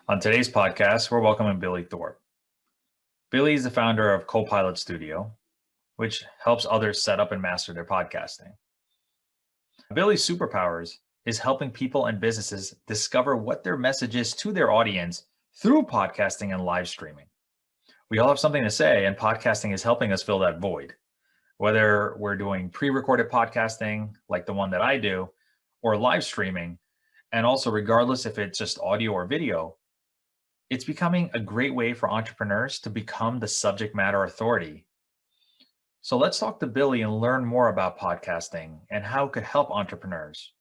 On today's podcast, we're welcoming Billy Thorpe. Billy is the founder of Copilot Studio, which helps others set up and master their podcasting. Billy's superpowers is helping people and businesses discover what their message is to their audience through podcasting and live streaming. We all have something to say, and podcasting is helping us fill that void. Whether we're doing pre-recorded podcasting like the one that I do, or live streaming, and also regardless if it's just audio or video, it's becoming a great way for entrepreneurs to become the subject matter authority. So let's talk to Billy and learn more about podcasting and how it could help entrepreneurs.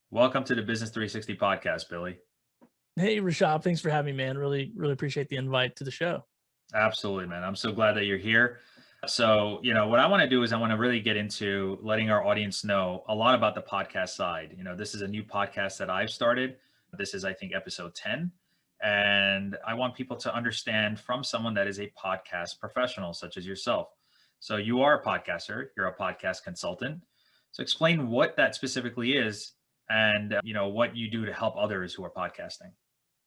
Welcome to the Business 360 podcast, Billy. Hey, Rashab, thanks for having me, man. Really appreciate the invite to the show. Absolutely, man. I'm so glad that you're here. So, what I want to do is I want to really get into letting our audience know a lot about the podcast side. This is a new podcast that I've started. This is, I think, episode 10. And I want people to understand from someone that is a podcast professional, such as yourself. So you are a podcaster, you're a podcast consultant. So explain what that specifically is and, what you do to help others who are podcasting.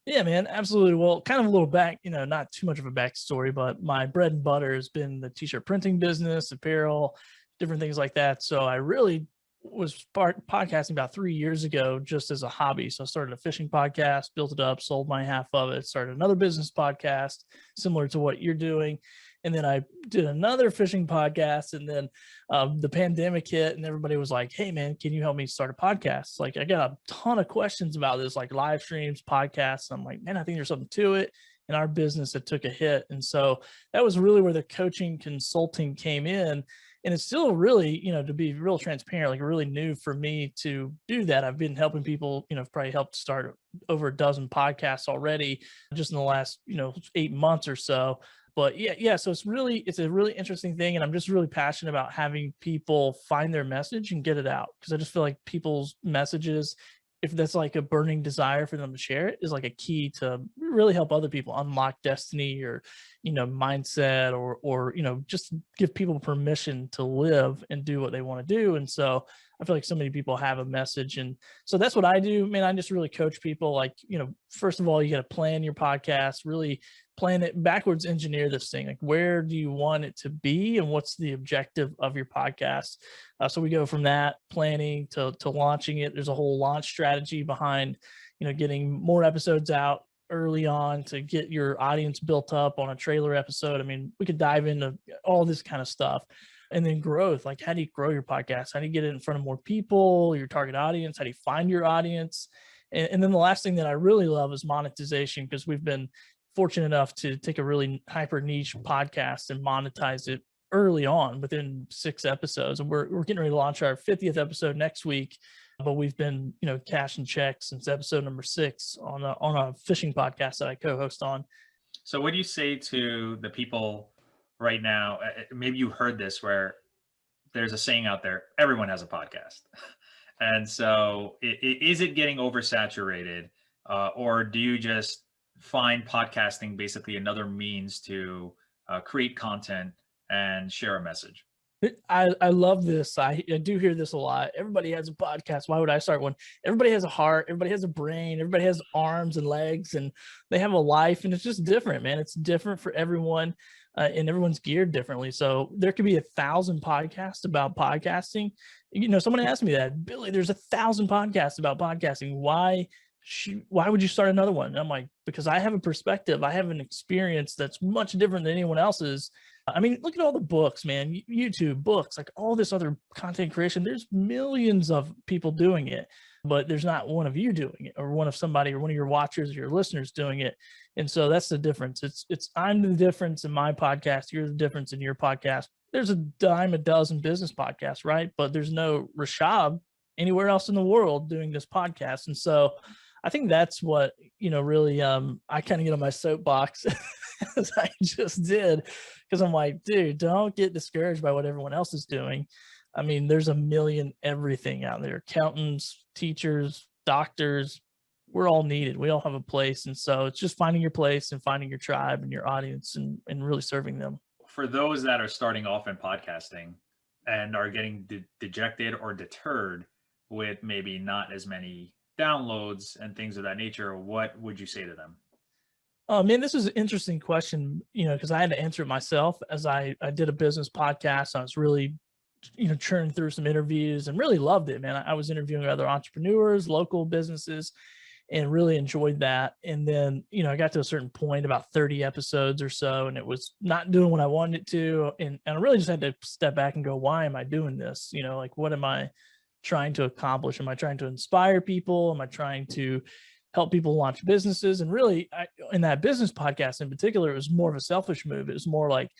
Yeah, man, absolutely. Well, kind of a little back, not too much of a backstory, but my bread and butter has been the t-shirt printing business, apparel, different things like that. So I really was podcasting about 3 years ago, just as a hobby. So I started a fishing podcast, built it up, sold my half of it, started another business podcast similar to what you're doing. And then I did another fishing podcast, and then the pandemic hit and everybody was like, hey man, can you help me start a podcast? Like, I got a ton of questions about this, like live streams, podcasts. I'm like, man, I think there's something to it. In our business, it took a hit. And so that was really where the coaching consulting came in. And it's still really, to be real transparent, like really new for me to do that. I've been helping people, probably helped start over a dozen podcasts already just in the last, 8 months or so. But yeah. So it's a really interesting thing. And I'm just really passionate about having people find their message and get it out. Cause I just feel like people's messages, if that's like a burning desire for them to share it, is like a key to really help other people unlock destiny or, mindset or, just give people permission to live and do what they want to do. And so I feel like so many people have a message. And so that's what I do, man. I just really coach people like, first of all, you got to plan your podcast, really plan it backwards, engineer this thing. Like, where do you want it to be? And what's the objective of your podcast? So we go from that planning to launching it. There's a whole launch strategy behind, getting more episodes out early on to get your audience built up on a trailer episode. I mean, we could dive into all this kind of stuff. And then growth, like how do you grow your podcast? How do you get it in front of more people, your target audience? How do you find your audience? And then the last thing that I really love is monetization, because we've been fortunate enough to take a really hyper niche podcast and monetize it early on within 6 episodes. And we're getting ready to launch our 50th episode next week. But we've been, cashing checks since episode number 6 on a fishing podcast that I co-host on. So what do you say to the people right now? Maybe you heard this, where there's a saying out there, everyone has a podcast. And so is it getting oversaturated, or do you just find podcasting basically another means to create content and share a message? I love this. I do hear this a lot. Everybody has a podcast. Why would I start one? Everybody has a heart. Everybody has a brain. Everybody has arms and legs, and they have a life, and it's just different, man. It's different for everyone, and everyone's geared differently. So there could be 1,000 podcasts about podcasting. Someone asked me that, Billy, there's 1,000 podcasts about podcasting. Why would you start another one? And I'm like, because I have a perspective. I have an experience that's much different than anyone else's. I mean, look at all the books, man, YouTube books, like all this other content creation. There's millions of people doing it, but there's not one of you doing it, or one of somebody, or one of your watchers or your listeners doing it. And so that's the difference. It's I'm the difference in my podcast. You're the difference in your podcast. There's a dime a dozen business podcasts, right? But there's no Rashab anywhere else in the world doing this podcast. And so I think that's what, really, I kind of get on my soapbox as I just did, because I'm like, dude, don't get discouraged by what everyone else is doing. I mean, there's a million everything out there. Accountants, teachers, doctors, we're all needed. We all have a place. And so it's just finding your place and finding your tribe and your audience and really serving them. For those that are starting off in podcasting and are getting dejected or deterred with maybe not as many downloads and things of that nature, what would you say to them? Oh man, this is an interesting question, because I had to answer it myself as I did a business podcast. I was really, churning through some interviews and really loved it, man. I was interviewing other entrepreneurs, local businesses, and really enjoyed that. And then, I got to a certain point, about 30 episodes or so, and it was not doing what I wanted it to. And I really just had to step back and go, why am I doing this? Like, what am I trying to accomplish? Am I trying to inspire people? Am I trying to help people launch businesses? And really, in that business podcast in particular, it was more of a selfish move. It was more like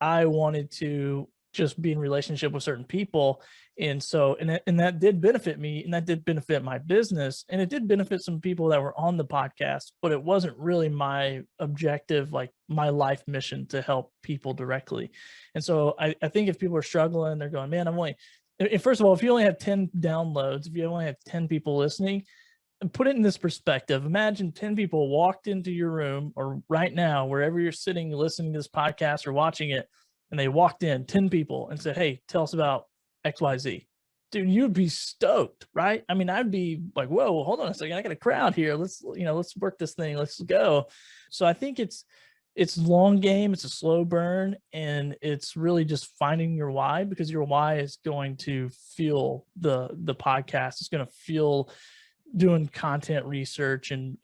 I wanted to just be in relationship with certain people. And so, and that did benefit me, and that did benefit my business, and it did benefit some people that were on the podcast, but it wasn't really my objective, like my life mission to help people directly. And so I think if people are struggling, they're going, man, first of all, if you only have 10 downloads, if you only have 10 people listening, and put it in this perspective, imagine 10 people walked into your room or right now, wherever you're sitting, listening to this podcast or watching it, and they walked in 10 people and said, hey, tell us about XYZ. Dude, you'd be stoked, right? I mean, I'd be like, whoa, hold on a second. I got a crowd here. Let's work this thing. Let's go. So I think it's long game. It's a slow burn, and it's really just finding your why, because your why is going to fuel the podcast. It's going to fuel doing content research and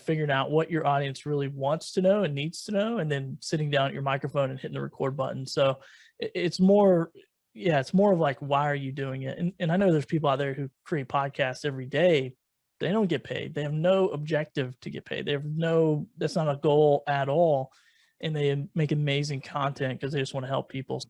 figuring out what your audience really wants to know and needs to know, and then sitting down at your microphone and hitting the record button. So it's more of like, why are you doing it? And I know there's people out there who create podcasts every day. They don't get paid. They have no objective to get paid. That's not a goal at all. And they make amazing content because they just want to help people.